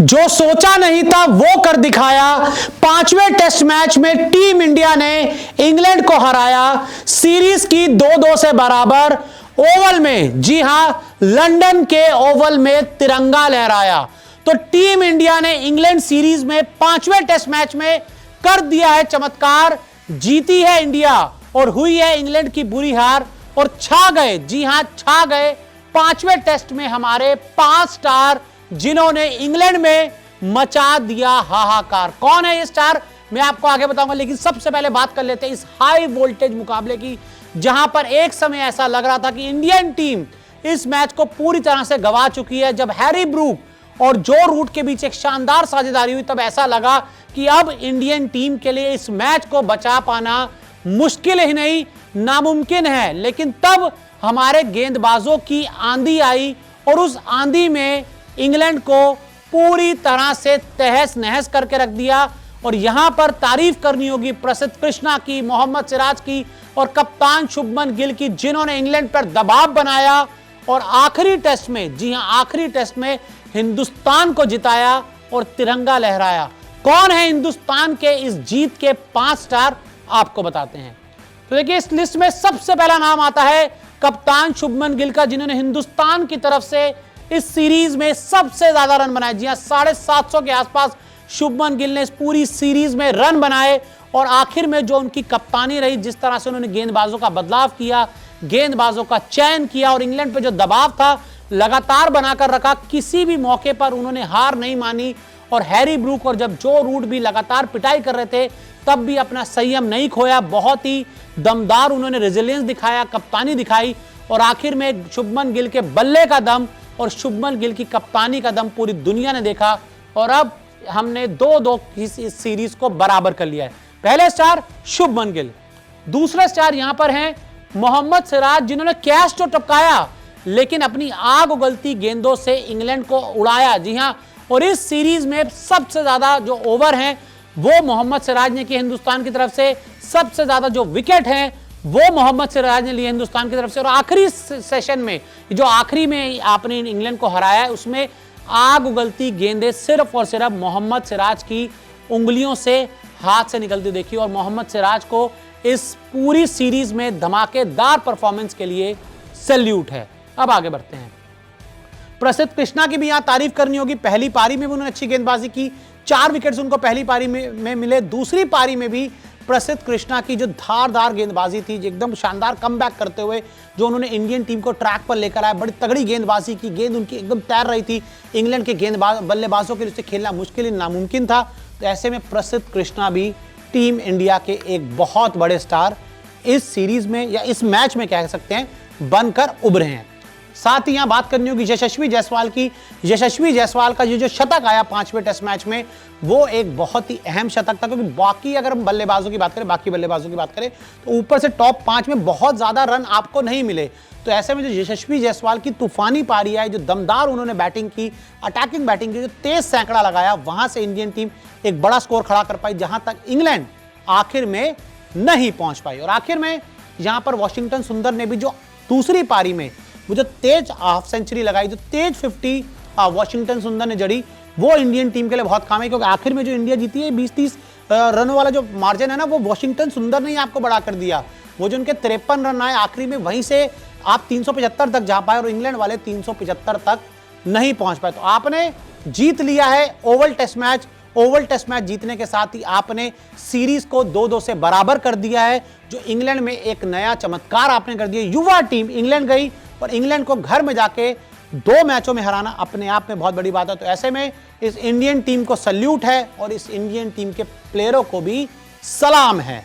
जो सोचा नहीं था वो कर दिखाया। पांचवें टेस्ट मैच में टीम इंडिया ने इंग्लैंड को हराया। सीरीज की 2-2 से बराबर। ओवल में, जी हां, लंदन के ओवल में तिरंगा लहराया। तो टीम इंडिया ने इंग्लैंड सीरीज में पांचवें टेस्ट मैच में कर दिया है चमत्कार। जीती है इंडिया और हुई है इंग्लैंड की बुरी हार और छा गए, जी हां छा गए पांचवें टेस्ट में हमारे 5 स्टार, जिन्होंने इंग्लैंड में मचा दिया हाहाकार। कौन है ये स्टार, मैं आपको आगे बताऊंगा, लेकिन सबसे पहले बात कर लेते हैं इस हाई वोल्टेज मुकाबले की, जहां पर एक समय ऐसा लग रहा था कि इंडियन टीम इस मैच को पूरी तरह से गंवा चुकी है। जब हैरी ब्रूक और जो रूट के बीच एक शानदार साझेदारी हुई, तब ऐसा लगा कि अब इंडियन टीम के लिए इस मैच को बचा पाना मुश्किल ही नहीं, नामुमकिन है। लेकिन तब हमारे गेंदबाजों की आंधी आई और उस आंधी में इंग्लैंड को पूरी तरह से तहस नहस करके रख दिया। और यहां पर तारीफ करनी होगी प्रसिद्ध कृष्णा की, मोहम्मद सिराज की और कप्तान शुभमन गिल की, जिन्होंने इंग्लैंड पर दबाव बनाया और आखिरी टेस्ट में, जी हां आखिरी टेस्ट में हिंदुस्तान को जिताया और तिरंगा लहराया। कौन है हिंदुस्तान के इस जीत के 5 स्टार, आपको बताते हैं। तो देखिए, इस लिस्ट में सबसे पहला नाम आता है कप्तान शुभमन गिल का, जिन्होंने हिंदुस्तान की तरफ से इस सीरीज में सबसे ज्यादा रन बनाए। जी हां, 750 के आसपास शुभमन गिल ने इस पूरी सीरीज में रन बनाए। और आखिर में जो उनकी कप्तानी रही, जिस तरह से उन्होंने गेंदबाजों का बदलाव किया, गेंदबाजों का चयन किया और इंग्लैंड पे जो दबाव था लगातार बनाकर रखा, किसी भी मौके पर उन्होंने हार नहीं मानी। और हैरी ब्रूक और जब जो रूट भी लगातार पिटाई कर रहे थे, तब भी अपना संयम नहीं खोया। बहुत ही दमदार उन्होंने रेजिलियंस दिखाया, कप्तानी दिखाई। और आखिर में शुभमन गिल के बल्ले का दम और शुभमन गिल की कप्तानी का दम पूरी दुनिया ने देखा। और अब हमने 2-2 इस सीरीज को बराबर कर लिया है। पहले स्टार शुभमन गिल, दूसरा स्टार यहां पर हैं मोहम्मद सिराज, जिन्होंने कैच तो टपकाया लेकिन अपनी आग उगलती गेंदों से इंग्लैंड को उड़ाया। जी हां, और इस सीरीज में सबसे ज्यादा जो ओवर हैं वो मोहम्मद सिराज ने किए हिंदुस्तान की तरफ से। सबसे ज्यादा जो विकेट हैं वो मोहम्मद सिराज ने लिए हिंदुस्तान की तरफ से। और आखिरी सेशन में, जो आखिरी में आपने इंग्लैंड को हराया है, उसमें आग उगलती गेंदें सिर्फ और सिर्फ मोहम्मद सिराज की उंगलियों से, हाथ से निकलती देखी। और मोहम्मद सिराज को इस पूरी सीरीज में धमाकेदार परफॉर्मेंस के लिए सैल्यूट है। अब आगे बढ़ते हैं। प्रसिद्ध कृष्णा की भी यहां तारीफ करनी होगी। पहली पारी में भी उन्होंने अच्छी गेंदबाजी की, 4 विकेट्स उनको पहली पारी में मिले। दूसरी पारी में भी प्रसिद्ध कृष्णा की जो धारदार गेंदबाजी थी, एकदम शानदार कमबैक करते हुए जो उन्होंने इंडियन टीम को ट्रैक पर लेकर आए, बड़ी तगड़ी गेंदबाजी की। गेंद उनकी एकदम तैर रही थी, इंग्लैंड के बल्लेबाजों के लिए उससे खेलना मुश्किल ही नामुमकिन था। तो ऐसे में प्रसिद्ध कृष्णा भी टीम इंडिया के एक बहुत बड़े स्टार इस सीरीज में, या इस मैच में कह सकते हैं, बनकर उभरे हैं। साथ ही यहां बात करनी होगी यशस्वी जायसवाल की। यशस्वी जायसवाल का ये जो शतक आया 5वें टेस्ट मैच में, वो एक बहुत ही अहम शतक था। क्योंकि बाकी अगर हम बल्लेबाजों की बात करें, तो ऊपर से टॉप 5 में बहुत ज्यादा रन आपको नहीं मिले। तो ऐसे में जो यशस्वी जायसवाल की तूफानी पारी आई, जो दमदार उन्होंने बैटिंग की, अटैकिंग बैटिंग की, जो तेज सैकड़ा लगाया, वहां से इंडियन टीम एक बड़ा स्कोर खड़ा कर पाई, जहां तक इंग्लैंड आखिर में नहीं पहुंच पाई। और आखिर में यहां पर वॉशिंगटन सुंदर ने भी जो दूसरी पारी में वो जो तेज हाफ सेंचुरी लगाई, जो तेज 50 वॉशिंगटन सुंदर ने जड़ी, वो इंडियन टीम के लिए बहुत काम है। क्योंकि आखिर में जो इंडिया जीती है 20-30 रनों वाला जो मार्जिन है ना, वो वॉशिंगटन सुंदर ने ही आपको बढ़ा कर दिया। वो जो उनके 53 रन आए आखिरी में, वहीं से आप 375 तक जा पाए और इंग्लैंड वाले 375 तक नहीं पहुंच पाए। तो आपने जीत लिया है Oval Test match. Oval Test match जीतने के साथ ही आपने सीरीज को 2-2 से बराबर कर दिया है, जो इंग्लैंड में एक नया चमत्कार आपने कर दिया। युवा टीम इंग्लैंड गई और इंग्लैंड को घर में जाके 2 मैचों में हराना अपने आप में बहुत बड़ी बात है। तो ऐसे में इस इंडियन टीम को सल्यूट है और इस इंडियन टीम के प्लेयरों को भी सलाम है।